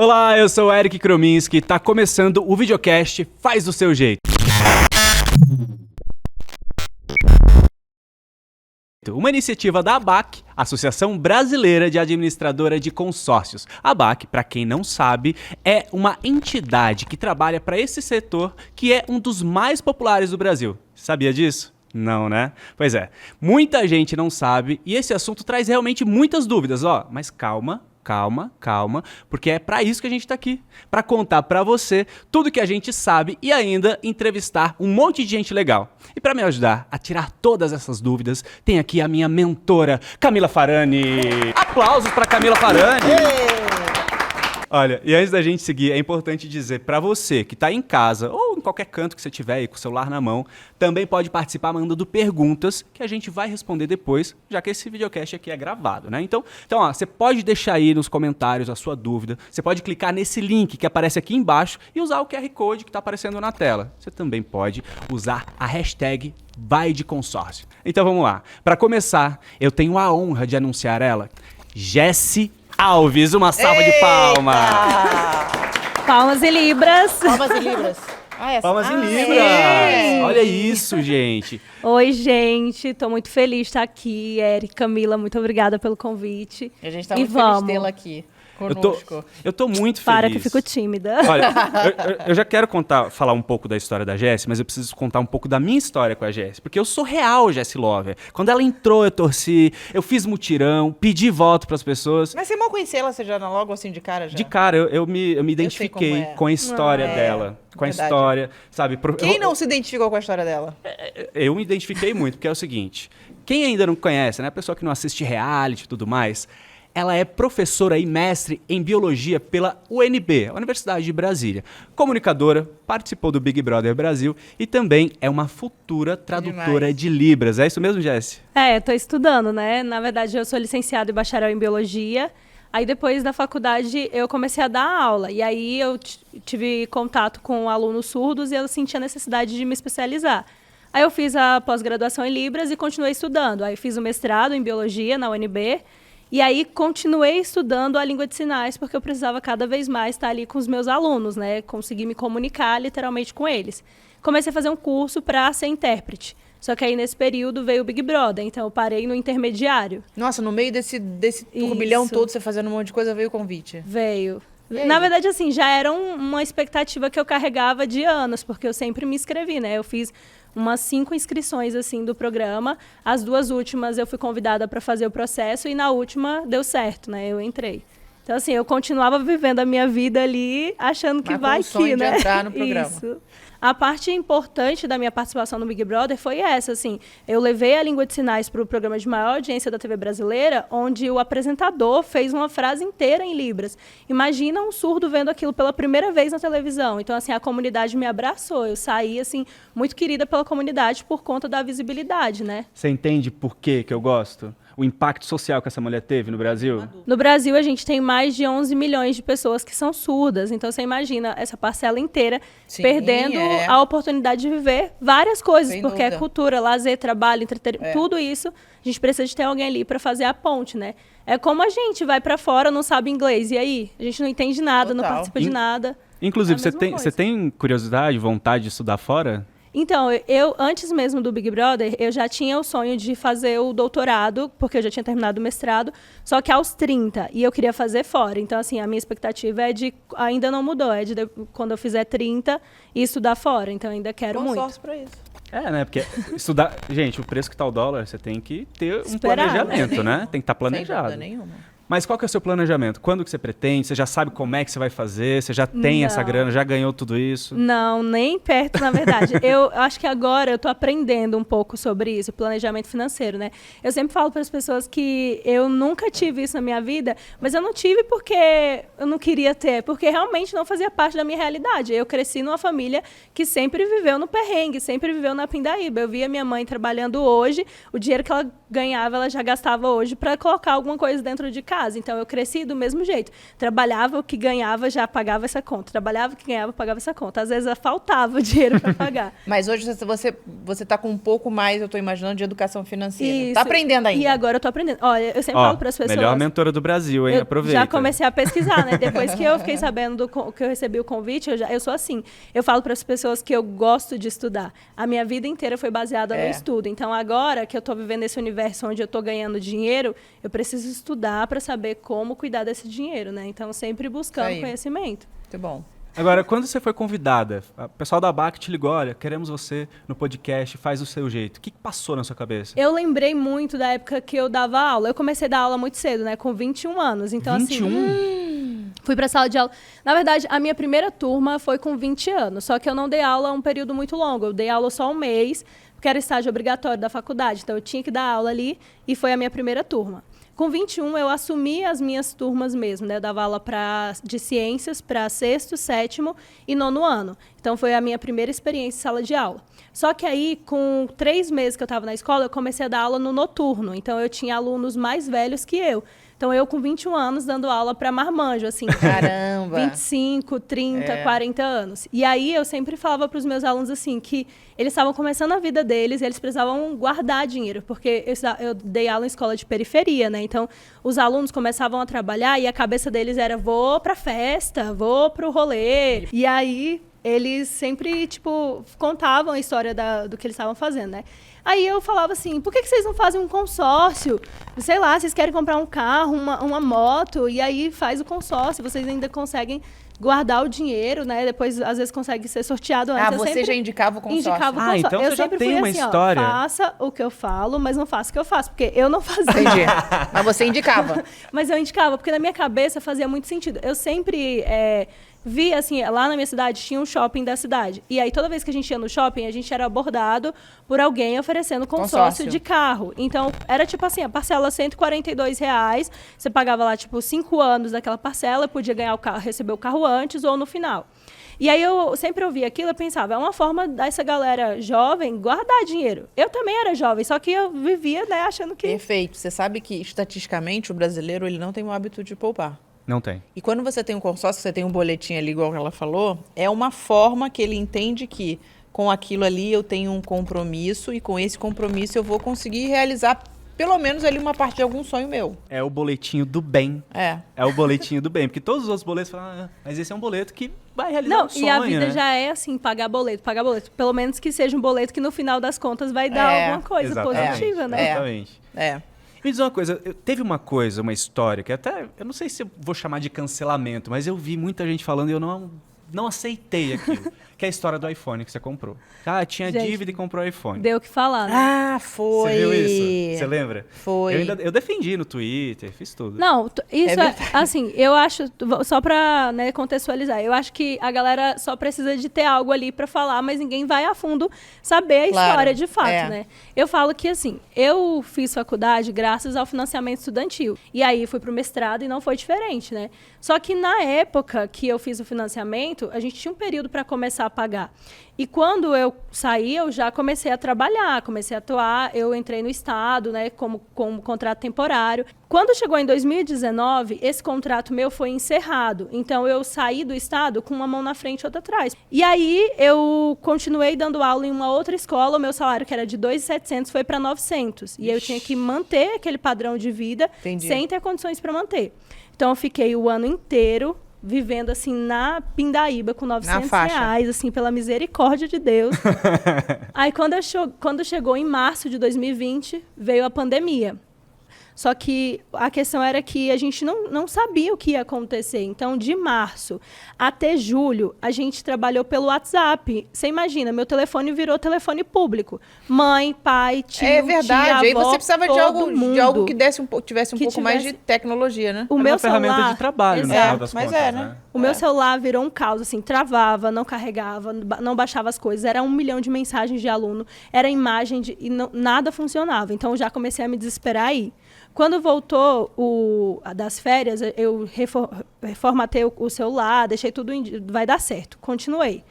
Olá, eu sou o Eric Krominski, tá começando o videocast Faz do Seu Jeito. Uma iniciativa da ABAC, Associação Brasileira de Administradora de Consórcios. A ABAC, para quem não sabe, é uma entidade que trabalha para esse setor que é um dos mais populares do Brasil. Sabia disso? Não, né? Pois é, muita gente não sabe e esse assunto traz realmente muitas dúvidas, mas calma, porque é para isso que a gente tá aqui, para contar para você tudo que a gente sabe e ainda entrevistar um monte de gente legal. E para me ajudar a tirar todas essas dúvidas, tem aqui a minha mentora, Camila Farani. Aplausos para Camila Farani. Olha, e antes da gente seguir, é importante dizer para você que está em casa ou em qualquer canto que você tiver aí com o celular na mão, também pode participar mandando perguntas que a gente vai responder depois, já que esse videocast aqui é gravado, né? Então, você pode deixar aí nos comentários a sua dúvida, você pode clicar nesse link que aparece aqui embaixo e usar o QR Code que está aparecendo na tela. Você também pode usar a hashtag Vai de Consórcio. Então vamos lá. Para começar, eu tenho a honra de anunciar ela, Jessi Alves, uma salva de palmas. Palmas e libras. Palmas e libras. Palmas e libras. Olha isso, gente. Oi, gente. Tô muito feliz de estar aqui. Eric, Camila, muito obrigada pelo convite. A gente tá muito feliz de tê-la aqui conosco. Eu tô muito feliz. Para que eu fico tímida. Olha, eu já quero falar um pouco da história da Jessi, mas eu preciso contar um pouco da minha história com a Jessi, porque eu sou real Jessi Lover. Quando ela entrou, eu torci, eu fiz mutirão, pedi voto pras pessoas. Mas você mal conhecia ela, você já logo assim de cara já? De cara, eu me identifiquei com a história dela. Com a história, sabe? Quem não se identificou com a história dela? Eu me identifiquei muito, porque é o seguinte, quem ainda não conhece, né, a pessoa que não assiste reality e tudo mais, ela é professora e mestre em biologia pela UNB, a Universidade de Brasília. Comunicadora, participou do Big Brother Brasil e também é uma futura tradutora de Libras. É isso mesmo, Jessi? Tô estudando, né? Na verdade, eu sou licenciada e bacharel em biologia. Aí depois da faculdade eu comecei a dar aula. E aí eu tive contato com alunos surdos e eu senti a necessidade de me especializar. Aí eu fiz a pós-graduação em Libras e continuei estudando. Aí fiz o mestrado em biologia na UNB. E aí continuei estudando a língua de sinais, porque eu precisava cada vez mais estar ali com os meus alunos, né? Conseguir me comunicar literalmente com eles. Comecei a fazer um curso para ser intérprete. Só que aí nesse período veio o Big Brother, então eu parei no intermediário. Nossa, no meio desse turbilhão todo, você fazendo um monte de coisa, veio o convite? Veio. Na verdade, assim, já era uma expectativa que eu carregava de anos, porque eu sempre me inscrevi, né? Eu fiz umas 5 inscrições, assim, do programa. As 2 últimas eu fui convidada para fazer o processo e na última deu certo, né? Eu entrei. Então, assim, eu continuava vivendo a minha vida ali, achando que vai que, né? De entrar no programa. Isso. A parte importante da minha participação no Big Brother foi essa, assim, eu levei a língua de sinais para o programa de maior audiência da TV brasileira, onde o apresentador fez uma frase inteira em Libras. Imagina um surdo vendo aquilo pela primeira vez na televisão. Então, assim, a comunidade me abraçou. Eu saí, assim, muito querida pela comunidade por conta da visibilidade, né? Você entende por que eu gosto? O impacto social que essa mulher teve no Brasil? No Brasil, a gente tem mais de 11 milhões de pessoas que são surdas. Então, você imagina essa parcela inteira perdendo a oportunidade de viver várias coisas. Sem porque dúvida. É cultura, lazer, trabalho, entretenimento, tudo isso, a gente precisa de ter alguém ali para fazer a ponte, né? É como a gente vai para fora, não sabe inglês. E aí? A gente não entende nada, não participa de nada. Inclusive, você tem curiosidade, vontade de estudar fora? Então, eu antes mesmo do Big Brother, eu já tinha o sonho de fazer o doutorado, porque eu já tinha terminado o mestrado, só que aos 30, e eu queria fazer fora. Então, assim, a minha expectativa ainda não mudou, quando eu fizer 30 e estudar fora. Então, ainda quero muito. Consórcio pra isso. Né? Porque estudar... Gente, o preço que tá o dólar, você tem que ter um Esperar, planejamento, né? Tem que estar planejado. Sem dúvida nenhuma. Mas qual que é o seu planejamento? Quando que você pretende? Você já sabe como é que você vai fazer? Você já tem essa grana? Já ganhou tudo isso? Não, nem perto, na verdade. Eu acho que agora eu tô aprendendo um pouco sobre isso, planejamento financeiro, né? Eu sempre falo para as pessoas que eu nunca tive isso na minha vida, mas eu não tive porque eu não queria ter, porque realmente não fazia parte da minha realidade. Eu cresci numa família que sempre viveu no perrengue, sempre viveu na pindaíba. Eu via minha mãe trabalhando hoje, o dinheiro que ela ganhava, ela já gastava hoje para colocar alguma coisa dentro de casa. Então, eu cresci do mesmo jeito. Trabalhava, o que ganhava já pagava essa conta. Trabalhava, o que ganhava pagava essa conta. Às vezes, faltava dinheiro para pagar. Mas hoje você tá com um pouco mais, eu estou imaginando, de educação financeira. Isso. Tá aprendendo ainda. E agora eu tô aprendendo. Olha, eu sempre falo para as pessoas... Melhor mentora do Brasil, hein? Aproveita. Já comecei a pesquisar, né? Depois que eu fiquei sabendo que eu recebi o convite, eu sou assim. Eu falo para as pessoas que eu gosto de estudar. A minha vida inteira foi baseada no estudo. Então, agora que eu tô vivendo esse universo onde eu tô ganhando dinheiro, eu preciso estudar para saber como cuidar desse dinheiro, né? Então, sempre buscando conhecimento. Muito bom. Agora, quando você foi convidada, o pessoal da ABAC te ligou, olha, queremos você no podcast, faz o seu jeito. O que passou na sua cabeça? Eu lembrei muito da época que eu dava aula. Eu comecei a dar aula muito cedo, né? Com 21 anos. Então, 21? assim... Fui pra sala de aula. Na verdade, a minha primeira turma foi com 20 anos. Só que eu não dei aula um período muito longo. Eu dei aula só um mês, porque era estágio obrigatório da faculdade. Então, eu tinha que dar aula ali e foi a minha primeira turma. Com 21, eu assumi as minhas turmas mesmo, né? Eu dava aula de ciências para sexto, sétimo e nono ano. Então, foi a minha primeira experiência em sala de aula. Só que aí, com 3 meses que eu estava na escola, eu comecei a dar aula no noturno. Então, eu tinha alunos mais velhos que eu. Então, eu com 21 anos dando aula para marmanjo, assim. Caramba! 25, 30, 40 anos. E aí, eu sempre falava para os meus alunos, assim, que eles estavam começando a vida deles e eles precisavam guardar dinheiro, porque eu dei aula em escola de periferia, né? Então, os alunos começavam a trabalhar e a cabeça deles era, vou para festa, vou para o rolê. E aí, eles sempre, tipo, contavam a história do que eles estavam fazendo, né? Aí eu falava assim, por que vocês não fazem um consórcio? Sei lá, vocês querem comprar um carro, uma moto, e aí faz o consórcio, vocês ainda conseguem guardar o dinheiro, né? Depois, às vezes, consegue ser sorteado antes. Você já indicava o consórcio? Indicava o consórcio. Então eu você já sempre tem fui uma assim, história. Faça o que eu falo, mas não faça o que eu faço, porque eu não fazia. Entendi. Mas você indicava? Mas eu indicava, porque na minha cabeça fazia muito sentido. Eu sempre... vi, assim, lá na minha cidade tinha um shopping da cidade. E aí, toda vez que a gente ia no shopping, a gente era abordado por alguém oferecendo consórcio de carro. Então, era tipo assim, a parcela R$142, você pagava lá, tipo, 5 anos daquela parcela, podia ganhar o carro, receber o carro antes ou no final. E aí, eu sempre ouvia aquilo e pensava, é uma forma dessa galera jovem guardar dinheiro. Eu também era jovem, só que eu vivia, né, achando que... Perfeito. Você sabe que, estatisticamente, o brasileiro ele não tem o hábito de poupar. Não tem. E quando você tem um consórcio, você tem um boletim ali, igual ela falou, é uma forma que ele entende que com aquilo ali eu tenho um compromisso e com esse compromisso eu vou conseguir realizar pelo menos ali uma parte de algum sonho meu. É o boletinho do bem. É. É o boletinho do bem. Porque todos os outros boletos falam, mas esse é um boleto que vai realizar um sonho, e a vida né? já é assim, pagar boleto. Pelo menos que seja um boleto que no final das contas vai dar alguma coisa positiva, né? Exatamente. Me diz uma coisa, teve uma história, que até, eu não sei se eu vou chamar de cancelamento, mas eu vi muita gente falando e eu não aceitei aquilo. Que é a história do iPhone que você comprou. Ah, tinha dívida e comprou o iPhone. Deu o que falar, né? Ah, foi. Você viu isso? Você lembra? Foi. Eu defendi no Twitter, fiz tudo. Não, isso assim, eu acho, só pra, né, contextualizar, eu acho que a galera só precisa de ter algo ali pra falar, mas ninguém vai a fundo saber a história de fato, né? Eu falo que, assim, eu fiz faculdade graças ao financiamento estudantil. E aí fui pro mestrado e não foi diferente, né? Só que na época que eu fiz o financiamento, a gente tinha um período para começar a pagar. E quando eu saí, eu já comecei a trabalhar, comecei a atuar, eu entrei no Estado, né, como contrato temporário. Quando chegou em 2019, esse contrato meu foi encerrado. Então, eu saí do Estado com uma mão na frente e outra atrás. E aí, eu continuei dando aula em uma outra escola, o meu salário, que era de 2.700, foi para 900. E eu tinha que manter aquele padrão de vida sem ter condições para manter. Então, eu fiquei o ano inteiro vivendo, assim, na pindaíba, com R$900, assim, pela misericórdia de Deus. Aí, quando chegou em março de 2020, veio a pandemia. Só que a questão era que a gente não sabia o que ia acontecer. Então, de março até julho, a gente trabalhou pelo WhatsApp. Você imagina, meu telefone virou telefone público. Mãe, pai, tio, é verdade. tia, avó, aí você precisava de algo que tivesse um pouco mais de tecnologia, né? O meu uma ferramenta de trabalho, no final das contas, né? O meu celular virou um caos, assim, travava, não carregava, não baixava as coisas. Era 1 milhão de mensagens de aluno, era imagem e nada funcionava. Então, eu já comecei a me desesperar aí. Quando voltou das férias, eu reformatei o celular, deixei tudo vai dar certo. Continuei.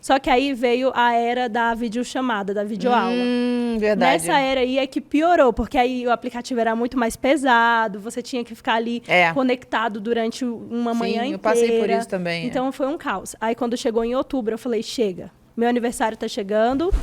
Só que aí veio a era da videochamada, da videoaula. Verdade. Nessa era aí é que piorou, porque aí o aplicativo era muito mais pesado, você tinha que ficar ali conectado durante uma manhã inteira. Eu passei por isso também. Então foi um caos. Aí quando chegou em outubro, eu falei, chega, meu aniversário tá chegando,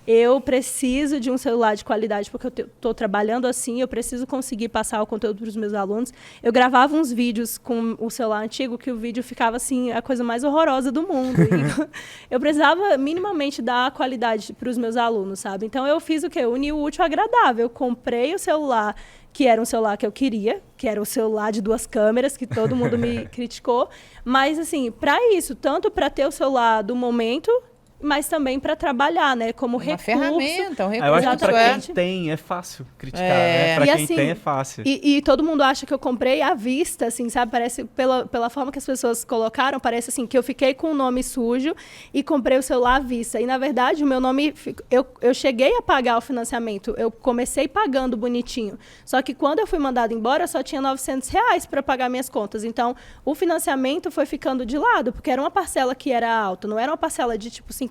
eu preciso de um celular de qualidade, porque eu estou trabalhando assim, eu preciso conseguir passar o conteúdo para os meus alunos. Eu gravava uns vídeos com o celular antigo, que o vídeo ficava assim, a coisa mais horrorosa do mundo. E eu precisava minimamente dar qualidade para os meus alunos, sabe? Então eu fiz o quê? Uni o útil ao agradável. Eu comprei o celular, que era um celular que eu queria, que era o celular de 2 câmeras, que todo mundo me criticou. Mas, assim, para isso, tanto para ter o celular do momento, mas também para trabalhar, né? Como recurso. Ferramenta, um recurso. Eu acho que para Exatamente. quem tem é fácil criticar, né? Para E quem assim, tem é fácil. E todo mundo acha que eu comprei à vista, assim, sabe? Parece, pela forma que as pessoas colocaram, parece assim, que eu fiquei com o nome sujo e comprei o celular à vista. E, na verdade, o meu nome... Eu cheguei a pagar o financiamento. Eu comecei pagando bonitinho. Só que quando eu fui mandada embora, eu só tinha R$900 para pagar minhas contas. Então, o financiamento foi ficando de lado, porque era uma parcela que era alta. Não era uma parcela de, tipo, R$50,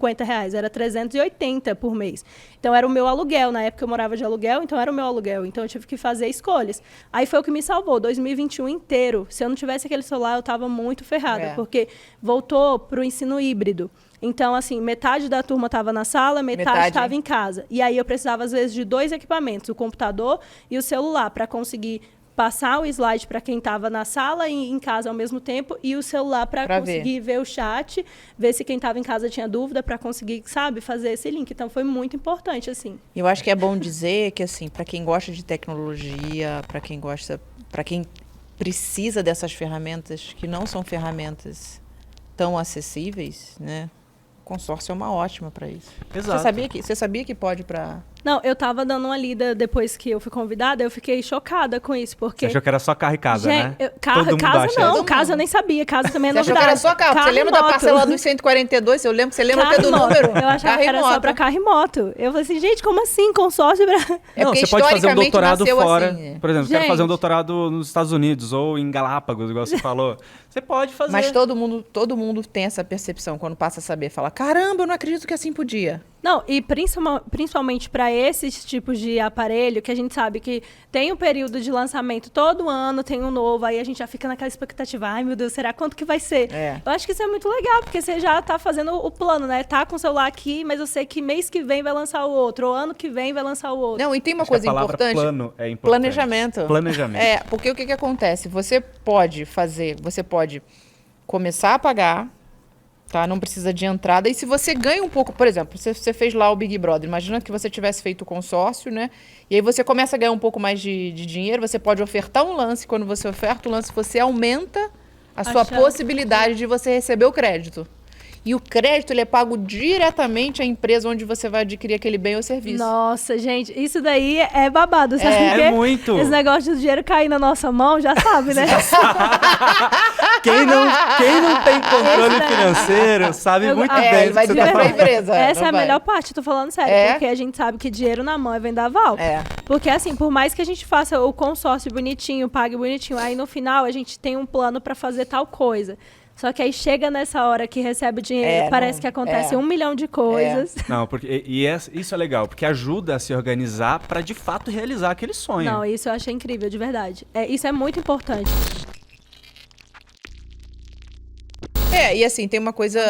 era 380 por mês. Então, era o meu aluguel. Na época, eu morava de aluguel, então era o meu aluguel. Então, eu tive que fazer escolhas. Aí foi o que me salvou, 2021 inteiro. Se eu não tivesse aquele celular, eu estava muito ferrada, porque voltou para o ensino híbrido. Então, assim, metade da turma estava na sala, metade estava em casa. E aí eu precisava, às vezes, de 2 equipamentos, o computador e o celular, para conseguir passar o slide para quem estava na sala e em casa ao mesmo tempo, e o celular para conseguir ver o chat, ver se quem estava em casa tinha dúvida, para conseguir, sabe, fazer esse link. Então, foi muito importante, assim. Eu acho que é bom dizer que, assim, para quem gosta de tecnologia, para quem precisa dessas ferramentas, que não são ferramentas tão acessíveis, né? O consórcio é uma ótima para isso. Exato. Você sabia que pode para... Não, eu tava dando uma lida depois que eu fui convidada, eu fiquei chocada com isso, porque... Você achou que era só carro e casa, gente, né? Casa não, casa eu nem sabia, casa também é Você achou novidade. que era só carro? Você lembra da parcela dos 142? Eu lembro que você lembra até do número. Eu achava que era só pra carro e moto. Eu falei assim, gente, como assim? Consórcio pra... Não, você pode fazer um doutorado fora. Assim, por exemplo, quero fazer um doutorado nos Estados Unidos ou em Galápagos, igual você falou. Você pode fazer. Mas todo mundo tem essa percepção quando passa a saber. Fala, caramba, eu não acredito que assim podia. Não, e principalmente para esses tipos de aparelho, que a gente sabe que tem um período de lançamento, todo ano tem um novo, aí a gente já fica naquela expectativa, ai meu Deus, será quanto que vai ser? Eu acho que isso é muito legal, porque você já tá fazendo o plano, né? Tá com o celular aqui, mas eu sei que mês que vem vai lançar o outro, ou ano que vem vai lançar o outro. Não, e tem uma coisa importante. Plano é importante. Planejamento. Porque o que acontece? Você pode começar a pagar, tá? Não precisa de entrada. E se você ganha um pouco, por exemplo, você fez lá o Big Brother, imagina que você tivesse feito o consórcio, né? E aí você começa a ganhar um pouco mais de dinheiro, você pode ofertar um lance. Quando você oferta o lance, você aumenta a sua possibilidade de você receber o crédito. E o crédito, ele é pago diretamente à empresa onde você vai adquirir aquele bem ou serviço. Nossa, gente, isso daí é babado, sabe? É muito. Esse negócio do dinheiro cair na nossa mão, já sabe, né? Quem não tem controle financeiro sabe muito bem ele vai direto pra empresa. Essa é a melhor parte, tô falando sério. Porque a gente sabe que dinheiro na mão é vendaval. Porque, assim, por mais que a gente faça o consórcio bonitinho, pague bonitinho, aí no final a gente tem um plano pra fazer tal coisa. Só que aí chega nessa hora que recebe o dinheiro, parece que acontece 1 milhão de coisas. Não, porque isso é legal, porque ajuda a se organizar para de fato realizar aquele sonho. Não, isso eu achei incrível, de verdade. Isso é muito importante. E assim, tem uma coisa,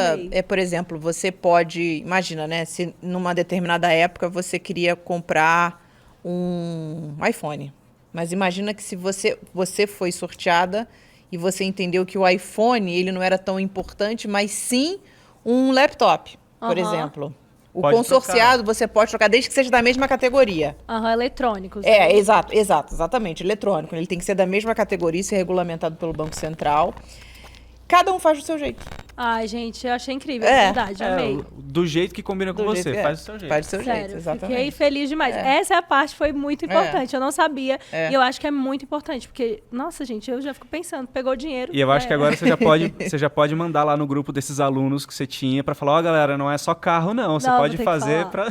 por exemplo, você pode, imagina, né, se numa determinada época você queria comprar um iPhone, mas imagina que se você foi sorteada e você entendeu que o iPhone, ele não era tão importante, mas sim um laptop, por exemplo. O pode consorciado você pode trocar desde que seja da mesma categoria. Eletrônicos. Exatamente, eletrônico. Ele tem que ser da mesma categoria, ser regulamentado pelo Banco Central. Cada um faz do seu jeito. Ai, gente, eu achei incrível, verdade, amei. Do jeito que combina com você, faz do seu jeito. Faz do seu Sério, jeito, exatamente. Fiquei feliz demais. Essa parte foi muito importante, eu não sabia. E eu acho que é muito importante, porque, nossa, gente, eu já fico pensando, pegou dinheiro. E eu acho que agora você já pode mandar lá no grupo desses alunos que você tinha pra falar, galera, não é só carro, não. Você pode fazer pra...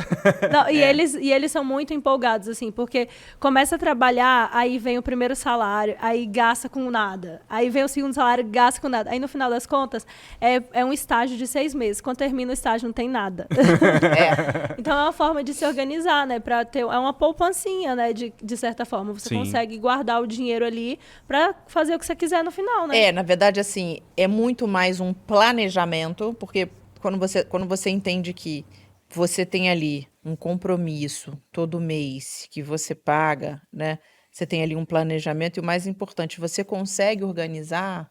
Não, e eles são muito empolgados, assim, porque começa a trabalhar, aí vem o primeiro salário, aí gasta com nada. Aí vem o segundo salário, gasta com nada. Aí, no final das contas, é um estágio de 6 meses. Quando termina o estágio, não tem nada. Então, é uma forma de se organizar, né? É uma poupancinha, né? De certa forma. Você Sim. consegue guardar o dinheiro ali para fazer o que você quiser no final, né? Na verdade, assim, é muito mais um planejamento, porque quando você entende que você tem ali um compromisso todo mês que você paga, né? Você tem ali um planejamento e o mais importante, você consegue organizar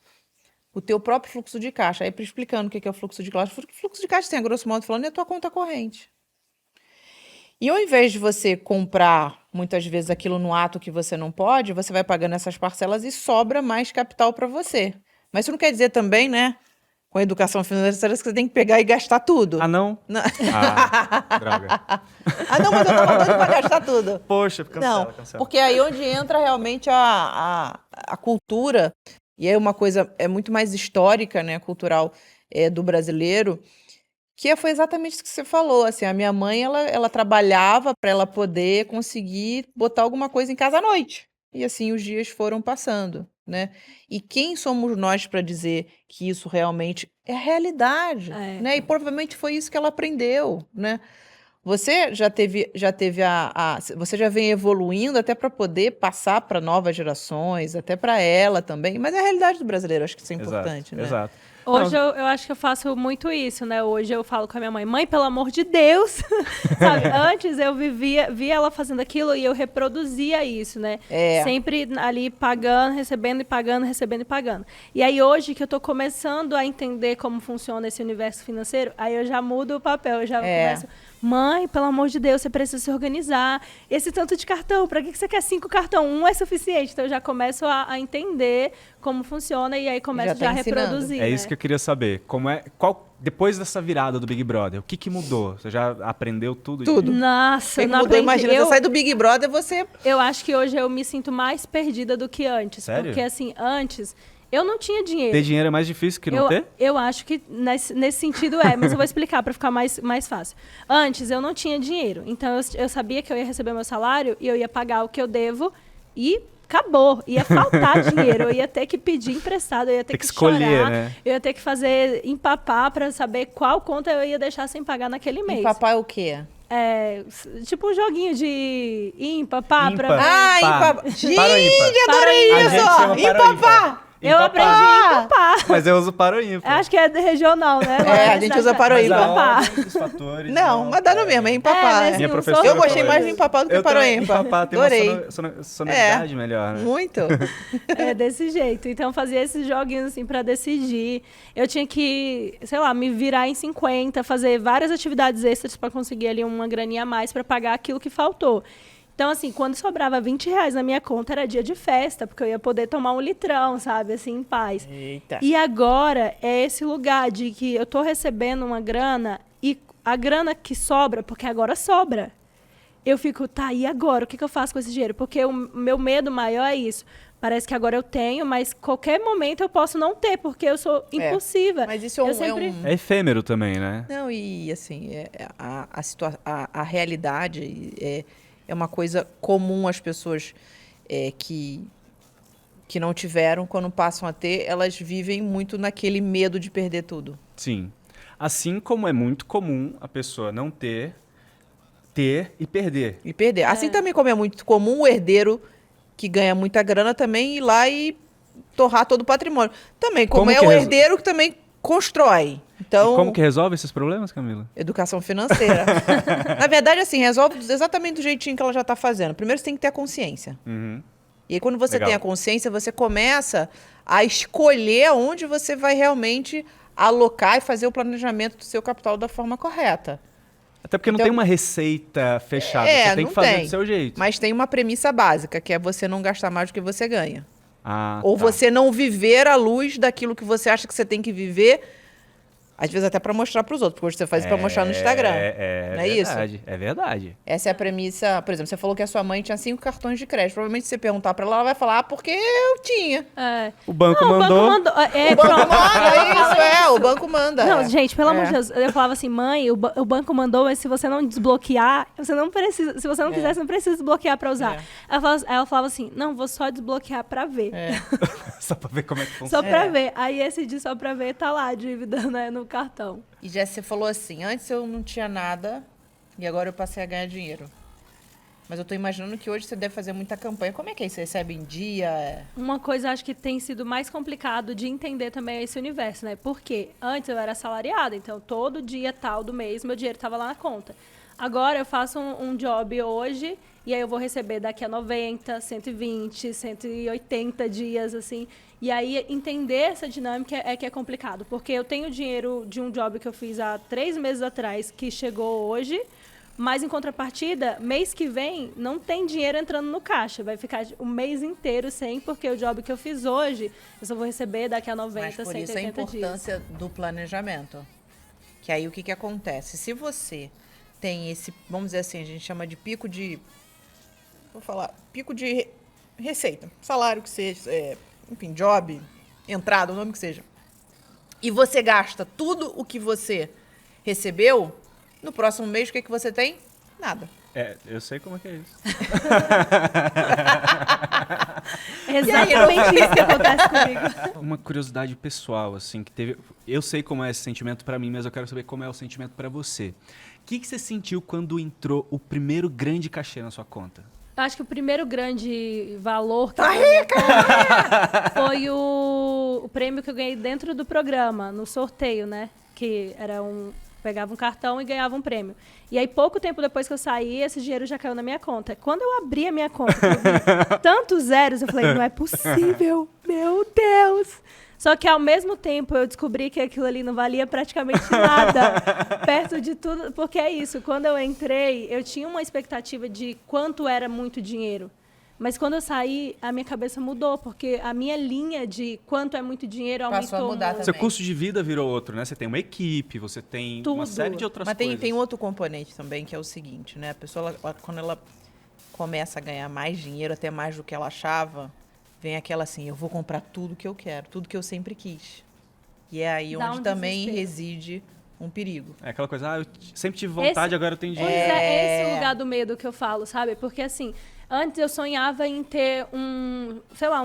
o teu próprio fluxo de caixa. Aí, explicando o que é o fluxo de caixa. O fluxo de caixa, assim, a grosso modo falando, é a tua conta corrente. E ao invés de você comprar, muitas vezes, aquilo no ato que você não pode, você vai pagando essas parcelas e sobra mais capital para você. Mas isso não quer dizer também, né? Com a educação financeira, que você tem que pegar e gastar tudo. Ah, não? Não. Ah, droga. Ah, não, mas eu tava doido pra gastar tudo. Poxa, cancela, Não, porque aí onde entra realmente a cultura, e é uma coisa muito mais histórica, né, cultural do brasileiro, que foi exatamente isso que você falou, assim, a minha mãe, ela trabalhava para ela poder conseguir botar alguma coisa em casa à noite. E assim os dias foram passando, né? E quem somos nós para dizer que isso realmente é a realidade, né? E provavelmente foi isso que ela aprendeu, né? Você já teve você já vem evoluindo até para poder passar para novas gerações, até para ela também, mas é a realidade do brasileiro, acho que isso é importante, né? Exato. Hoje eu acho que eu faço muito isso, né? Hoje eu falo com a minha mãe, mãe, pelo amor de Deus, sabe? Antes eu via ela fazendo aquilo e eu reproduzia isso, né? Sempre ali pagando, recebendo e pagando, recebendo e pagando. E aí hoje que eu tô começando a entender como funciona esse universo financeiro, aí eu já mudo o papel, eu já começo... Mãe, pelo amor de Deus, você precisa se organizar. Esse tanto de cartão, para que você quer 5 cartões? Um é suficiente. Então, eu já começo a entender como funciona e aí começo já a reproduzir. É isso que eu queria saber. Depois dessa virada do Big Brother, o que mudou? Você já aprendeu tudo? Tudo. Nossa, não mudou, imagina, você sai do Big Brother, você... Eu acho que hoje eu me sinto mais perdida do que antes. Sério? Porque, assim, antes... Eu não tinha dinheiro. Ter dinheiro é mais difícil que não ter? Eu acho que nesse sentido mas eu vou explicar para ficar mais fácil. Antes, eu não tinha dinheiro. Então, eu sabia que eu ia receber meu salário e eu ia pagar o que eu devo e acabou. Ia faltar dinheiro. Eu ia ter que pedir emprestado, eu ia ter que escolher, chorar. né? Eu ia ter que empapar para saber qual conta eu ia deixar sem pagar naquele mês. Empapar é o quê? Tipo um joguinho de empapar Ímpar. pra ver. Ah, empapar. Gente, A adorei gente isso! chama Empapar! Eu aprendi a empapar. Mas eu uso para o ímpar. Acho que é regional, né? A gente usa para o Mas ímpar. a ordem dos fatores... Não, mas dá no mesmo, é empapar. mas Minha não professora sou- Eu gostei falou mais isso. de empapar do que Eu para o também, ímpar. empapar tem Adorei. uma sonoridade melhor, né? Muito. É desse jeito. Então, fazia esses joguinhos, assim, pra decidir. Eu tinha que, sei lá, me virar em 50, fazer várias atividades extras pra conseguir ali uma graninha a mais pra pagar aquilo que faltou. Então, assim, quando sobrava R$20 na minha conta, era dia de festa, porque eu ia poder tomar um litrão, sabe, assim, em paz. Eita. E agora é esse lugar de que eu tô recebendo uma grana e a grana que sobra, porque agora sobra. Eu fico, tá, e agora? O que eu faço com esse dinheiro? Porque o meu medo maior é isso. Parece que agora eu tenho, mas qualquer momento eu posso não ter, porque eu sou impulsiva. Mas isso é É efêmero também, né? Não, e assim, a realidade é uma coisa comum às pessoas que não tiveram, quando passam a ter, elas vivem muito naquele medo de perder tudo. Sim. Assim como é muito comum a pessoa não ter e perder. E perder. Assim também como é muito comum o herdeiro que ganha muita grana também ir lá e torrar todo o patrimônio. Também, como é o herdeiro que também constrói. Então, e como que resolve esses problemas, Camila? Educação financeira. Na verdade, assim, resolve exatamente do jeitinho que ela já está fazendo. Primeiro, você tem que ter a consciência. Uhum. E aí, quando você Legal. tem a consciência, você começa a escolher onde você vai realmente alocar e fazer o planejamento do seu capital da forma correta. Até porque não tem uma receita fechada, você tem que fazer do seu jeito. Mas tem uma premissa básica, que é você não gastar mais do que você ganha. Ou tá. você não viver à luz daquilo que você acha que você tem que viver, às vezes até para mostrar para os outros, porque hoje você faz isso para mostrar no Instagram. Não é verdade, isso? É verdade. Essa é a premissa. Por exemplo, você falou que a sua mãe tinha 5 cartões de crédito. Provavelmente, se você perguntar para ela, ela vai falar, porque eu tinha. O banco Não, mandou. O banco mandou. O banco manda, isso é. o banco manda. Não, gente, pelo amor de É. Deus. Eu falava assim, mãe, o banco mandou, mas se você não desbloquear, você não precisa. Se você não quiser, você não precisa desbloquear pra usar. É. Ela falava assim, não, vou só desbloquear pra ver. É. Só pra ver como é que Só funciona. pra É. ver. Aí esse de só pra ver tá lá, a dívida, né, no cartão. E Jéssica, você falou assim, antes eu não tinha nada e agora eu passei a ganhar dinheiro. Mas eu tô imaginando que hoje você deve fazer muita campanha. Como é que é isso? Você recebe em dia? Uma coisa, acho que tem sido mais complicado de entender também é esse universo, né? Porque antes eu era assalariada, então todo dia tal do mês meu dinheiro estava lá na conta. Agora eu faço um job hoje e aí eu vou receber daqui a 90, 120, 180 dias, assim. E aí entender essa dinâmica é que é complicado. Porque eu tenho dinheiro de um job que eu fiz há 3 meses atrás que chegou hoje. Mas, em contrapartida, mês que vem, não tem dinheiro entrando no caixa. Vai ficar o mês inteiro sem, porque o job que eu fiz hoje, eu só vou receber daqui a 90, Mas por isso a 180 dias. importância do planejamento. Que aí o que acontece? Se você tem esse, vamos dizer assim, a gente chama de pico de... Vou falar, pico de receita. Salário que seja, enfim, job, entrada, o nome que seja. E você gasta tudo o que você recebeu, no próximo mês o que você tem? Nada. É, eu sei como é que é isso. É exatamente isso que acontece comigo. Uma curiosidade pessoal, assim, que teve... Eu sei como é esse sentimento pra mim, mas eu quero saber como é o sentimento pra você. O que você sentiu quando entrou o primeiro grande cachê na sua conta? Eu acho que o primeiro grande valor que eu ganhei na minha conta foi o prêmio que eu ganhei dentro do programa, no sorteio, né? Que era pegava um cartão e ganhava um prêmio. E aí, pouco tempo depois que eu saí, esse dinheiro já caiu na minha conta. Quando eu abri a minha conta, eu vi tantos zeros, eu falei, não é possível, meu Deus! Só que, ao mesmo tempo, eu descobri que aquilo ali não valia praticamente nada, perto de tudo, porque é isso, quando eu entrei, eu tinha uma expectativa de quanto era muito dinheiro. Mas quando eu saí, a minha cabeça mudou, porque a minha linha de quanto é muito dinheiro aumentou Passou a mudar muito. Seu também. custo de vida virou outro, né? Você tem uma equipe, você tem uma Tudo. série de outras Mas coisas. tem outro componente também, que é o seguinte, né? A pessoa, quando ela começa a ganhar mais dinheiro, até mais do que ela achava, vem aquela assim, eu vou comprar tudo que eu quero, tudo que eu sempre quis. E é aí Dá onde um também desespero. reside um perigo. É aquela coisa, eu sempre tive vontade, agora eu tenho Pois dinheiro. é esse o lugar do medo que eu falo, sabe? Porque assim, antes eu sonhava em ter um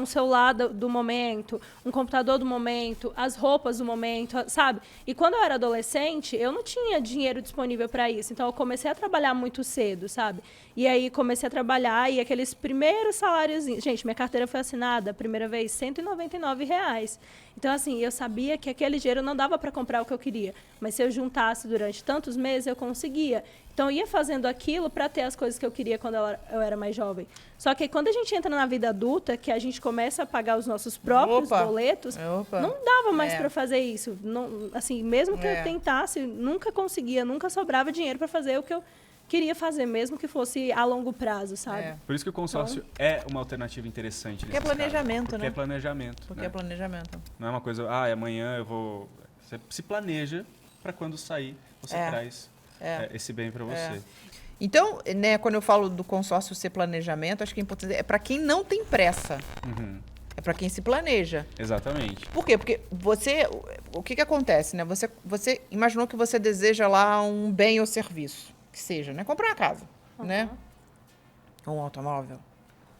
celular do momento, um computador do momento, as roupas do momento, sabe? E quando eu era adolescente, eu não tinha dinheiro disponível para isso. Então eu comecei a trabalhar muito cedo, sabe? E aí comecei a trabalhar e aqueles primeiros salários... Gente, minha carteira foi assinada a primeira vez R$199. Então, assim, eu sabia que aquele dinheiro não dava para comprar o que eu queria. Mas se eu juntasse durante tantos meses, eu conseguia. Então, eu ia fazendo aquilo para ter as coisas que eu queria quando eu era mais jovem. Só que quando a gente entra na vida adulta, que a gente começa a pagar os nossos próprios Opa! boletos, Opa! não dava mais É. para fazer isso. Não, assim, mesmo que É. eu tentasse, nunca conseguia, nunca sobrava dinheiro para fazer o que eu queria fazer, mesmo que fosse a longo prazo, sabe? É. Por isso que o consórcio é uma alternativa interessante. Porque é nesses planejamento, casos. Porque né? é planejamento. Porque né? é planejamento. Não é uma coisa, amanhã eu vou... Você se planeja para quando sair, você traz esse bem para você. Então, né, quando eu falo do consórcio ser planejamento, acho que é importante. É para quem não tem pressa. Uhum. É para quem se planeja. Exatamente. Por quê? Porque você... O que acontece, né? Você imaginou que você deseja lá um bem ou serviço. Que seja, né? Comprar uma casa, né? Ou um automóvel.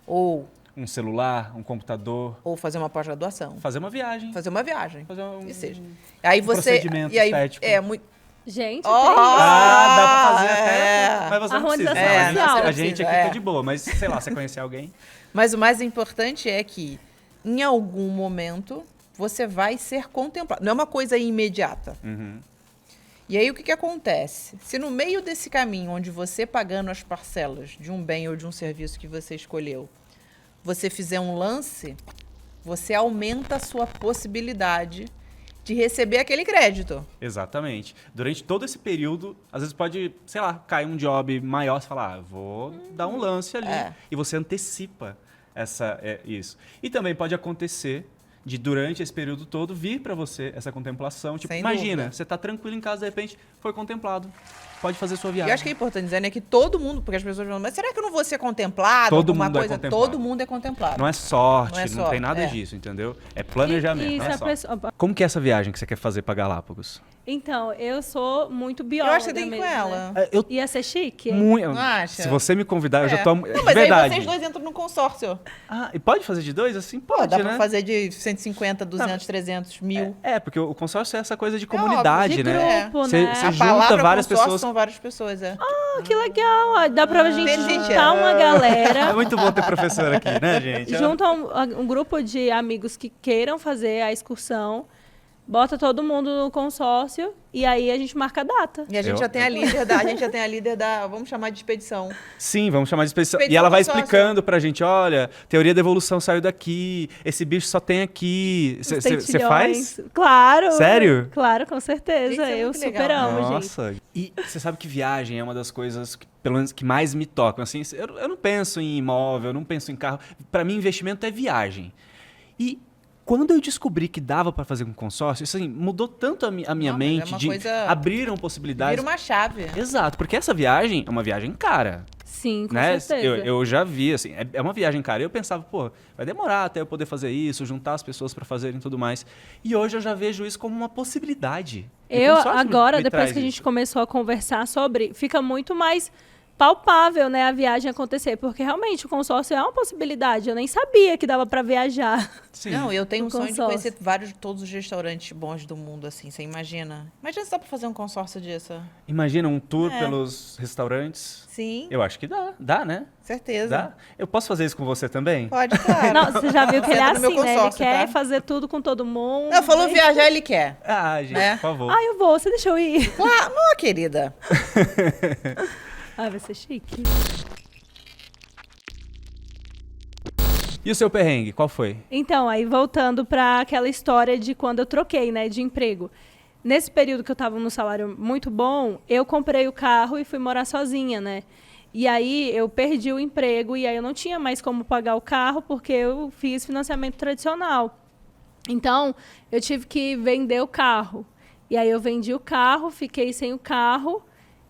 Ou Um celular, um computador, fazer uma pós-graduação. fazer uma viagem. Fazer uma viagem. Fazer um... Que seja. Aí você... procedimento e aí, estético. muito... Gente, Oh! Dá pra fazer até... É. Mas você não precisa. Harmonização A gente- social. a gente aqui É. tá de boa, mas sei lá, você conhecer alguém... Mas o mais importante é que, em algum momento, você vai ser contemplado. Não é uma coisa imediata. Uhum. E aí, o que acontece? Se no meio desse caminho, onde você pagando as parcelas de um bem ou de um serviço que você escolheu, você fizer um lance, você aumenta a sua possibilidade de receber aquele crédito. Exatamente. Durante todo esse período, às vezes pode, sei lá, cair um job maior, você fala, vou dar um lance ali. É. E você antecipa isso. E também pode acontecer de durante esse período todo vir para você essa contemplação. Tipo, Sem imagina, dúvida. você tá tranquilo em casa, de repente foi contemplado. Pode fazer sua E viagem. eu acho que é importante dizer, né, que todo mundo, porque as pessoas falam, mas será que eu não vou ser contemplado? Todo alguma mundo é coisa? contemplado. Todo mundo é contemplado. Não é sorte, Não é não sorte, tem nada é. disso, entendeu? É planejamento, E não se é a sorte. pessoa- Como que é essa viagem que você quer fazer para Galápagos? Então, eu sou muito Eu bióloga acho que você tem que ir com mesmo, ela. né? Eu Ia ser chique? hein? muito. Não acha? Se você me convidar, eu já É. tô. Não, de mas verdade. aí vocês dois entram no consórcio. Ah, e pode fazer de dois? Assim, Pô, pode, dá né? pra fazer de 150, 200, 300, 1000. Porque o consórcio é essa coisa de óbvio, comunidade, de né? grupo, Você- né? você A junta palavra várias consórcio pessoas. são várias pessoas, é. Ah, que legal. Ó, dá pra gente Entendi, juntar uma É galera. muito bom ter professor aqui, né, gente? Junta um grupo de amigos que queiram fazer a excursão. Bota todo mundo no consórcio e aí a gente marca a data. E a gente Eu- já tem a líder da, vamos chamar de expedição. Sim, vamos chamar de expedição. E Expedição ela vai consórcio. explicando pra gente, olha, teoria da evolução saiu daqui, esse bicho só tem aqui. Os Você tentilhões. faz? Claro. Sério? Claro, com certeza. Gente, isso é Eu muito legal. super amo, gente. Nossa. E você sabe que viagem é uma das coisas que, pelo menos, que mais me tocam. Assim, eu não penso em imóvel, eu não penso em carro. Pra mim, investimento é viagem. E quando eu descobri que dava pra fazer com consórcio, isso assim, mudou tanto a minha Não, mas é mente, uma de coisa- abriram possibilidades. Vira uma chave. Exato, porque essa viagem é uma viagem cara. Sim, com Né? certeza. Eu já vi, assim, é uma viagem cara. Eu pensava, pô, vai demorar até eu poder fazer isso, juntar as pessoas pra fazerem tudo mais. E hoje eu já vejo isso como uma possibilidade. E o Eu, consórcio agora, me depois traz que a gente isso. começou a conversar sobre, fica muito mais palpável, né, a viagem acontecer, porque realmente o consórcio é uma possibilidade. Eu nem sabia que dava pra viajar. Sim. Não, eu tenho Um um sonho de consórcio. conhecer todos os restaurantes bons do mundo, assim, você imagina? Imagina se dá pra fazer um consórcio disso. Imagina um tour É. pelos restaurantes. Sim, Eu acho que dá. Dá, né? certeza. Dá. Eu posso fazer isso com você também? Pode, claro. Não, você já viu que ele é Entra no meu assim, né? Ele consórcio, quer tá? fazer tudo com todo mundo. Não, falou viajar, ele quer. Ah, gente, É. por favor. Ah, eu vou, você deixa eu ir. Claro, não, querida. Ah, vai ser chique. E o seu perrengue, qual foi? Então, aí voltando para aquela história de quando eu troquei, né, de emprego. Nesse período que eu estava no salário muito bom, eu comprei o carro e fui morar sozinha, né? E aí eu perdi o emprego e aí eu não tinha mais como pagar o carro porque eu fiz financiamento tradicional. Então, eu tive que vender o carro. E aí eu vendi o carro, fiquei sem o carro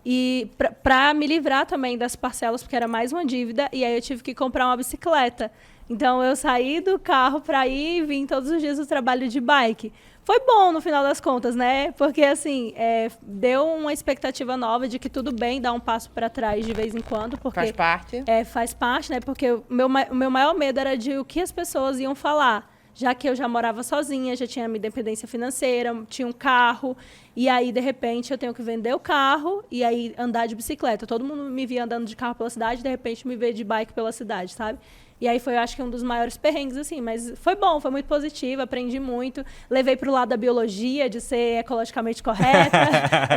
e para me livrar também das parcelas, porque era mais uma dívida, e aí eu tive que comprar uma bicicleta. Então eu saí do carro para ir e vim todos os dias do trabalho de bike. Foi bom no final das contas, né? Porque assim, deu uma expectativa nova de que tudo bem dar um passo para trás de vez em quando, porque Faz parte. faz parte, né? Porque o meu maior medo era de o que as pessoas iam falar. Já que eu já morava sozinha, já tinha minha independência financeira, tinha um carro, e aí, de repente, eu tenho que vender o carro e aí andar de bicicleta. Todo mundo me via andando de carro pela cidade, de repente me vê de bike pela cidade, sabe? E aí foi, eu acho que um dos maiores perrengues, assim, mas foi bom, foi muito positivo, aprendi muito. Levei pro lado da biologia, de ser ecologicamente correta.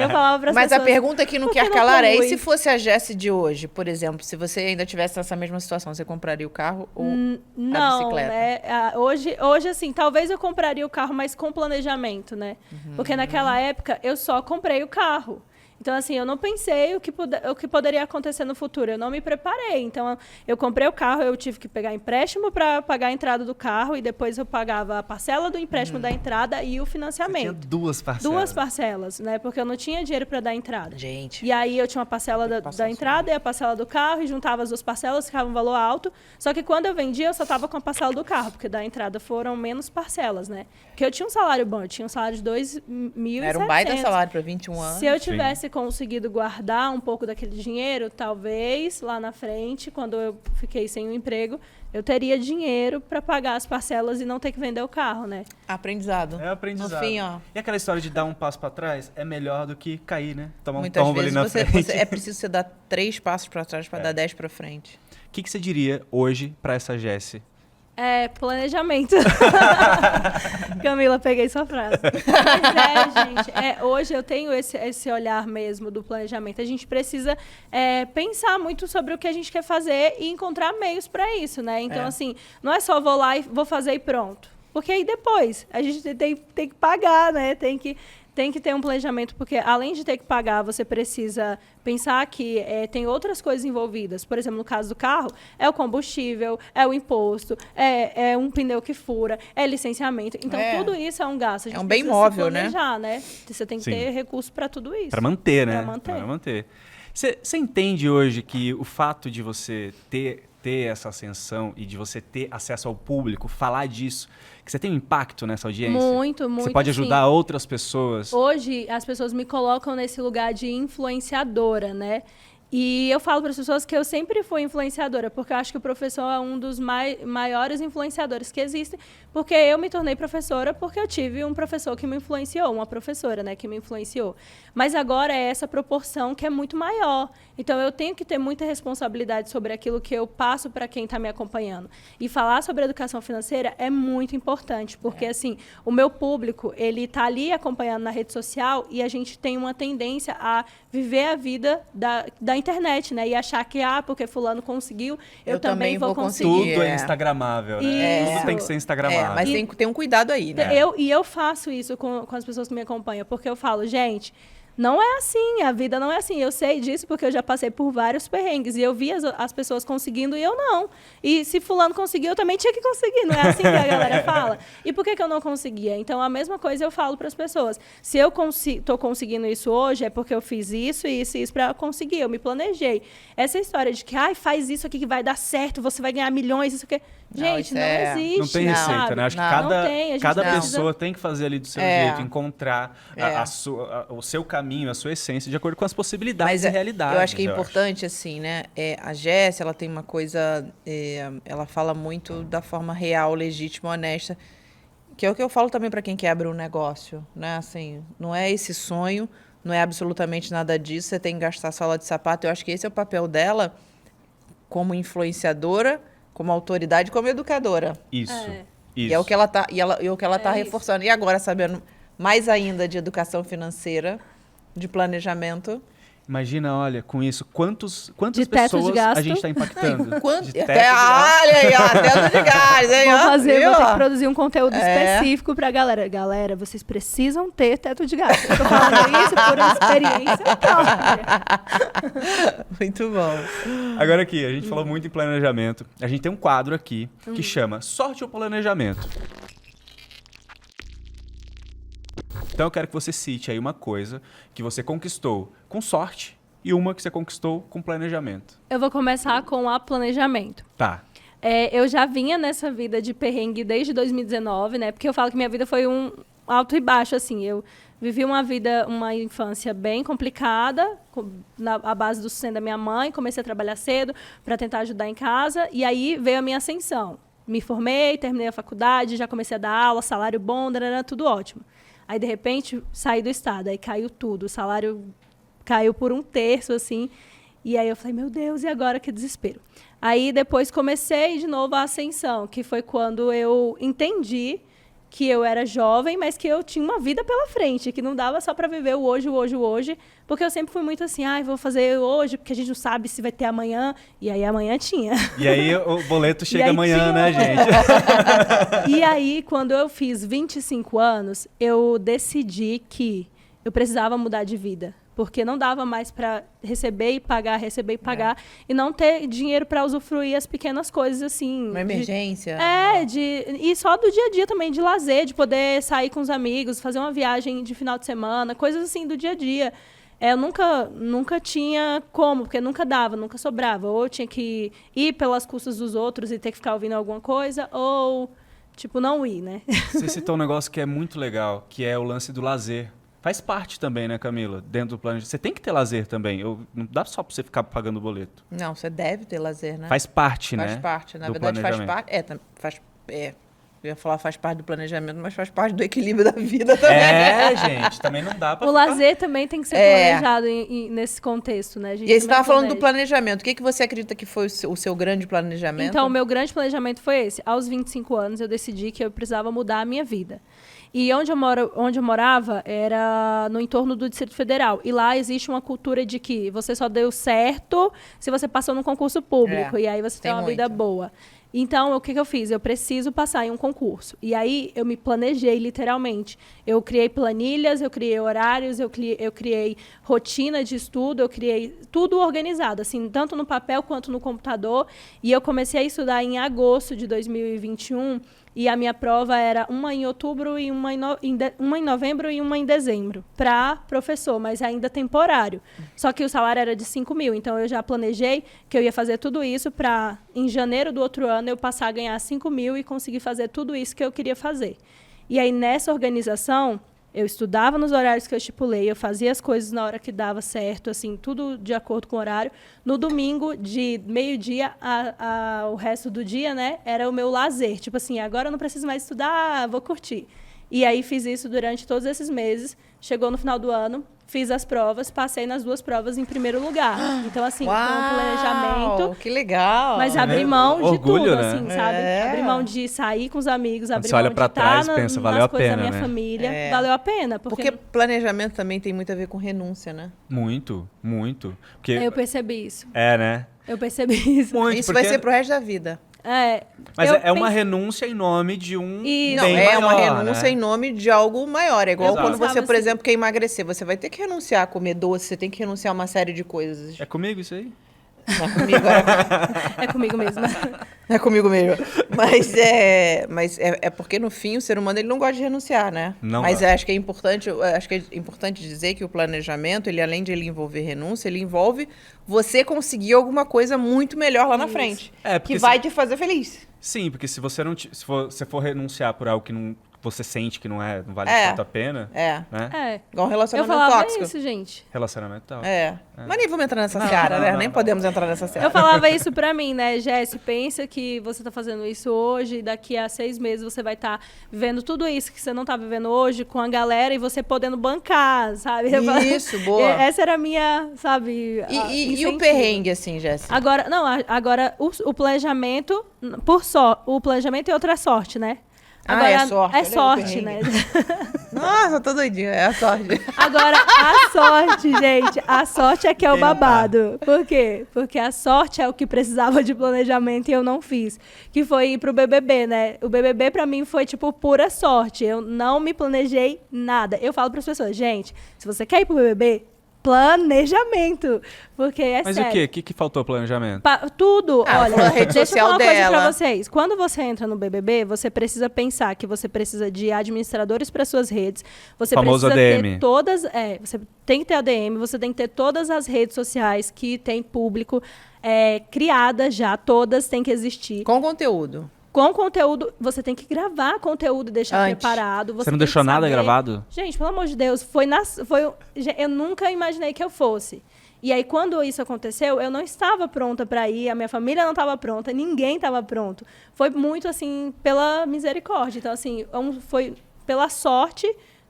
Eu falava pras Mas a pessoas, pergunta que não "Por que quer não calar é, e polui?" se fosse a Jessie de hoje, por exemplo, se você ainda tivesse nessa mesma situação, você compraria o carro ou Não, bicicleta? né? Hoje, assim, talvez eu compraria o carro, mas com planejamento, né? Porque naquela época eu só comprei o carro. Então, assim, eu não pensei o que poderia acontecer no futuro. Eu não me preparei. Então, eu comprei o carro, eu tive que pegar empréstimo para pagar a entrada do carro e depois eu pagava a parcela do empréstimo da entrada e o Você financiamento. tinha duas parcelas. Duas parcelas, né? Porque eu não tinha dinheiro para dar a entrada. Gente, E aí eu tinha uma parcela Tem que passar da isso entrada e a parcela do carro e juntava as duas parcelas, ficava um valor alto. Só que quando eu vendia, eu só estava com a parcela do carro, porque da entrada foram menos parcelas, né? Porque eu tinha um salário bom, eu tinha um salário de 2.700. era um baita salário para 21 anos. Se eu tivesse conseguido guardar um pouco daquele dinheiro, talvez lá na frente, quando eu fiquei sem o emprego, eu teria dinheiro para pagar as parcelas e não ter que vender o carro, né? Aprendizado. É aprendizado. No fim, ó. E aquela história de dar um passo pra trás é melhor do que cair, né? Tomar Muitas um tombo ali vezes na frente. é preciso você dar 3 passos para trás para dar 10 para frente. O que você diria hoje pra essa Jessie? Planejamento. Camila, peguei sua frase. Mas gente, hoje eu tenho esse olhar mesmo do planejamento. A gente precisa pensar muito sobre o que a gente quer fazer e encontrar meios para isso, né? Então, assim, não é só vou lá e vou fazer e pronto. Porque aí depois a gente tem que pagar, né? Tem que Tem que ter um planejamento, porque além de ter que pagar, você precisa pensar que tem outras coisas envolvidas. Por exemplo, no caso do carro, é o combustível, é o imposto, é um pneu que fura, é licenciamento. Então, tudo isso é um gasto. A gente É um bem precisa móvel, se planejar, né? Você tem que Sim. ter recurso para tudo isso. Para manter, né? Pra manter. Pra manter. Você entende hoje que o fato de você ter essa ascensão e de você ter acesso ao público, falar disso, que você tem um impacto nessa audiência? Muito, Que muito. você pode ajudar sim. outras pessoas? Hoje, as pessoas me colocam nesse lugar de influenciadora, né? E eu falo para as pessoas que eu sempre fui influenciadora, porque eu acho que o professor é um dos maiores influenciadores que existem, porque eu me tornei professora porque eu tive um professor que me influenciou, uma professora, né, que me influenciou. Mas agora é essa proporção que é muito maior. Então, eu tenho que ter muita responsabilidade sobre aquilo que eu passo para quem está me acompanhando. E falar sobre educação financeira é muito importante, porque, assim, o meu público, ele está ali acompanhando na rede social e a gente tem uma tendência a viver a vida da internet, né? E achar que, porque fulano conseguiu, eu também vou conseguir. Tudo é instagramável, né? Isso. Tudo tem que ser instagramável. Mas tem que ter um cuidado aí, né? Eu faço isso com as pessoas que me acompanham, porque eu falo, gente, não é assim, a vida não é assim. Eu sei disso porque eu já passei por vários perrengues e eu vi as pessoas conseguindo e eu não. E se fulano conseguiu, eu também tinha que conseguir, não é assim que a galera fala? E por que eu não conseguia? Então, a mesma coisa eu falo para as pessoas. Se eu estou conseguindo isso hoje, é porque eu fiz isso e isso para conseguir, eu me planejei. Essa história de que, faz isso aqui que vai dar certo, você vai ganhar milhões, isso aqui... Gente, não existe. Não tem receita, sabe? né? Acho que Não cada tem, pessoa tem que fazer ali do seu jeito, encontrar o seu caminho, a sua essência, de acordo com as possibilidades e realidades. Eu acho que é importante, assim, né? A Jéssica, ela tem uma coisa... ela fala muito da forma real, legítima, honesta, que é o que eu falo também para quem quer abrir um negócio, né? Assim, não é esse sonho, não é absolutamente nada disso, você tem que gastar sola de sapato. Eu acho que esse é o papel dela como influenciadora, como autoridade, como educadora. Isso. E é o que ela tá reforçando. E agora, sabendo mais ainda de educação financeira, de planejamento. Imagina, olha, com isso, quantas de teto pessoas de gasto. a gente está impactando? Olha aí, ó, teto de gás, hein? Vou ter que ó. produzir um conteúdo específico pra galera. Galera, vocês precisam ter teto de gasto. Eu tô falando isso por experiência própria. Muito bom. Agora aqui, a gente falou muito em planejamento. A gente tem um quadro aqui que chama Sorte ou Planejamento. Então eu quero que você cite aí uma coisa que você conquistou com sorte e uma que você conquistou com planejamento. Eu vou começar com a planejamento. Tá. Eu já vinha nessa vida de perrengue desde 2019, né? Porque eu falo que minha vida foi um alto e baixo, assim. Eu vivi uma infância bem complicada, à base do sustento da minha mãe. Comecei a trabalhar cedo para tentar ajudar em casa. E aí veio a minha ascensão. Me formei, terminei a faculdade, já comecei a dar aula, salário bom, tudo ótimo. Aí, de repente, saí do estado, aí caiu tudo, o salário caiu por 1/3, assim, e aí eu falei, meu Deus, e agora que desespero. Aí, depois, comecei de novo a ascensão, que foi quando eu entendi que eu era jovem, mas que eu tinha uma vida pela frente, que não dava só para viver o hoje, o hoje, o hoje, porque eu sempre fui muito assim, vou fazer hoje, porque a gente não sabe se vai ter amanhã, e aí amanhã tinha. E aí o boleto chega amanhã, né, gente? E aí, quando eu fiz 25 anos, eu decidi que eu precisava mudar de vida. Porque não dava mais para receber e pagar, e não ter dinheiro para usufruir as pequenas coisas, assim. Uma emergência. E só do dia a dia também, de lazer, de poder sair com os amigos, fazer uma viagem de final de semana, coisas assim do dia a dia. Eu nunca tinha como, porque nunca dava, nunca sobrava. Ou eu tinha que ir pelas custas dos outros e ter que ficar ouvindo alguma coisa, ou, não ir, né? Você citou um negócio que é muito legal, que é o lance do lazer. Faz parte também, né, Camila? Dentro do planejamento. Você tem que ter lazer também. Não dá só pra você ficar pagando o boleto. Não, você deve ter lazer, né? Faz parte, né? Faz parte. Na verdade, faz parte. Eu ia falar faz parte do planejamento, mas faz parte do equilíbrio da vida também. Gente, também não dá pra O lazer também tem que ser planejado nesse contexto, né? E aí você estava falando do planejamento. O que você acredita que foi o seu grande planejamento? Então, o meu grande planejamento foi esse. Aos 25 anos, eu decidi que eu precisava mudar a minha vida. E onde eu morava era no entorno do Distrito Federal. E lá existe uma cultura de que você só deu certo se você passou num concurso público. E aí você tem uma vida boa. Então, o que eu fiz? Eu preciso passar em um concurso. E aí, eu me planejei, literalmente. Eu criei planilhas, eu criei horários, eu criei rotina de estudo, eu criei tudo organizado, assim, tanto no papel quanto no computador. E eu comecei a estudar em agosto de 2021, e a minha prova era uma em outubro, e uma em novembro e uma em dezembro, para professor, mas ainda temporário. Só que o salário era de 5 mil, então eu já planejei que eu ia fazer tudo isso para, em janeiro do outro ano, eu passar a ganhar 5 mil e conseguir fazer tudo isso que eu queria fazer. E aí, nessa organização, eu estudava nos horários que eu estipulei, eu fazia as coisas na hora que dava certo, assim, tudo de acordo com o horário. No domingo, de meio-dia o resto do dia, né, era o meu lazer. Tipo assim, agora eu não preciso mais estudar, vou curtir. E aí fiz isso durante todos esses meses. Chegou no final do ano, fiz as provas, passei nas 2 provas em primeiro lugar. Então, assim, foi um planejamento. Que legal! Mas abri mão de Orgulho, tudo, né? assim, sabe? Abri mão de sair com os amigos, abri você olha mão pra de trás, estar pensa, valeu nas a coisas pena, da minha né? família. Valeu a pena. Porque planejamento também tem muito a ver com renúncia, né? Muito, muito. Porque, Eu percebi isso. né? Eu percebi isso. Muito, Isso porque... vai ser pro resto da vida. Mas eu é uma pensei- renúncia em nome de um Isso. bem Não, é maior, uma renúncia né? em nome de algo maior. É igual Exato. quando você, Pensava por assim. exemplo, quer emagrecer. Você vai ter que renunciar a comer doce, você tem que renunciar a uma série de coisas. É comigo isso aí? Não, comigo É comigo mesmo. é comigo mesmo. Mas é porque, no fim, o ser humano ele não gosta de renunciar, né? Não Mas gosta. acho que é importante dizer que o planejamento, ele, além de ele envolver renúncia, ele envolve você conseguir alguma coisa muito melhor lá na Isso. frente. É, porque que vai te fazer feliz. Sim, porque se você não se for renunciar por algo que não, você sente que não vale É. tanto a pena, É. né? Igual um Eu relacionamento falava tóxico. isso, gente. Relacionamento tal. Mas nem vamos entrar nessa seara, né? Nem podemos entrar nessa seara. Eu falava isso pra mim, né, Jesse? Pensa que você tá fazendo isso hoje, daqui a 6 meses você vai estar vivendo tudo isso que você não tá vivendo hoje com a galera e você podendo bancar, sabe? Isso, boa. Essa era a minha, sabe? E o incentivo. perrengue, assim, Jéssica? Agora, não, agora o planejamento, o planejamento é outra sorte, né? Agora, É sorte. É olha o sorte, perrengue. né? Nossa, tô doidinha. É a sorte. Agora, a sorte, gente, a sorte é que é o Tentar. babado. Por quê? Porque a sorte é o que precisava de planejamento e eu não fiz. Que foi ir pro BBB, né? O BBB pra mim foi, tipo, pura sorte. Eu não me planejei nada. Eu falo pras pessoas, gente, se você quer ir pro BBB, planejamento. Porque é Mas sério. o quê? O que faltou planejamento? Tudo, Ah, olha, a rede deixa eu social falar uma coisa dela. pra vocês. Quando você entra no BBB, você precisa pensar que você precisa de administradores para suas redes. Você Famoso precisa ADM. ter todas, você tem que ter ADM, você tem que ter todas as redes sociais que tem público criadas já, todas têm que existir. Com conteúdo. Com conteúdo, você tem que gravar conteúdo e deixar Antes. preparado. Você não tem deixou que nada saber. gravado? Gente, pelo amor de Deus, eu nunca imaginei que eu fosse. E aí, quando isso aconteceu, eu não estava pronta para ir, a minha família não estava pronta, ninguém estava pronto. Foi muito, assim, pela misericórdia. Então, assim, foi pela sorte,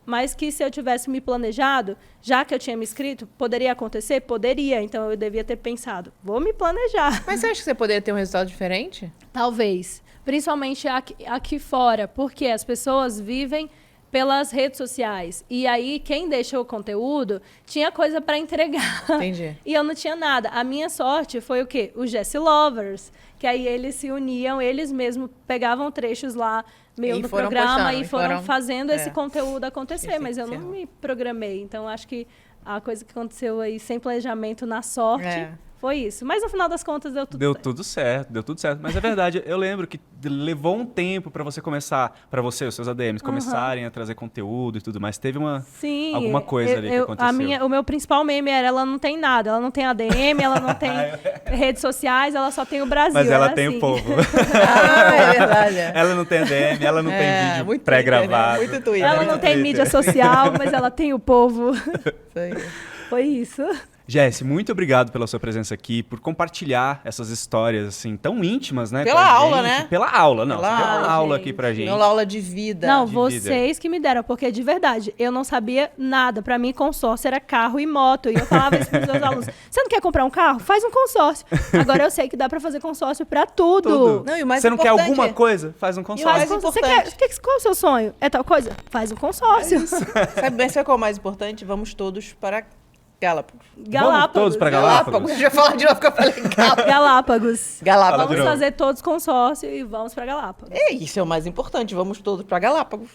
mas que se eu tivesse me planejado, já que eu tinha me inscrito, poderia acontecer? Poderia. Então, eu devia ter pensado, vou me planejar. Mas você acha que você poderia ter um resultado diferente? Talvez. Principalmente aqui fora, porque as pessoas vivem pelas redes sociais. E aí, quem deixou o conteúdo tinha coisa para entregar. Entendi. E eu não tinha nada. A minha sorte foi o quê? Os Jesse Lovers. Que aí eles se uniam, eles mesmos pegavam trechos lá E no foram programa postando, e e foram foram- fazendo esse é. conteúdo acontecer. Mas eu não Sim. me programei. Então, acho que a coisa que aconteceu aí sem planejamento na sorte foi isso. Mas no final das contas deu tudo Deu certo. tudo certo, deu tudo certo. Mas é verdade, eu lembro que levou um tempo pra você começar, pra você, os seus ADMs, começarem a trazer conteúdo e tudo mais. Teve Sim, alguma coisa ali que aconteceu. O meu principal meme era, ela não tem nada, ela não tem ADM, ela não tem redes sociais, ela só tem o Brasil. Mas ela era tem assim. o povo. É verdade. Ela não tem ADM, ela não tem vídeo muito pré-gravado. Twitter, né? Muito Twitter. Ela muito não tem Twitter. mídia social, mas ela tem o povo. Isso aí. Foi isso. Jesse, muito obrigado pela sua presença aqui, por compartilhar essas histórias assim tão íntimas, né? Pela com a aula, gente. né? Pela aula, não. Pela Você deu uma aula, aula gente. aqui pra gente. Pela aula de vida. Não, de vocês que me deram, porque de verdade, eu não sabia nada. Pra mim, consórcio era carro e moto. E eu falava isso pros meus alunos. Você não quer comprar um carro? Faz um consórcio. Agora eu sei que dá pra fazer consórcio pra tudo. Tudo. Não, e o mais Você não quer importante alguma é- coisa? Faz um E o consórcio. mais Você importante. qual é o seu sonho? É tal coisa? Faz um consórcio. Sabe qual é o mais importante? Vamos todos para Galápagos. Galápagos. todos pra Galápagos? Deixa eu falar de novo que eu falei Galápagos. Galápagos. Galápagos. Vamos fazer todos consórcio e vamos pra Galápagos. Isso é o mais importante, vamos todos pra Galápagos.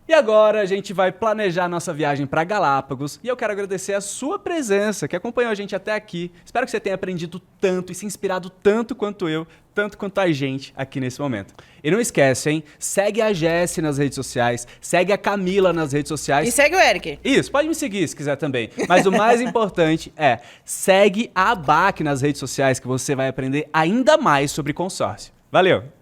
E agora a gente vai planejar nossa viagem para Galápagos e eu quero agradecer a sua presença, que acompanhou a gente até aqui. Espero que você tenha aprendido tanto e se inspirado tanto quanto eu, tanto quanto a gente aqui nesse momento. E não esquece, hein? Segue a Jessi nas redes sociais, segue a Camila nas redes sociais. E segue o Eric. Isso, pode me seguir se quiser também. Mas o mais importante é, segue a ABAC nas redes sociais que você vai aprender ainda mais sobre consórcio. Valeu!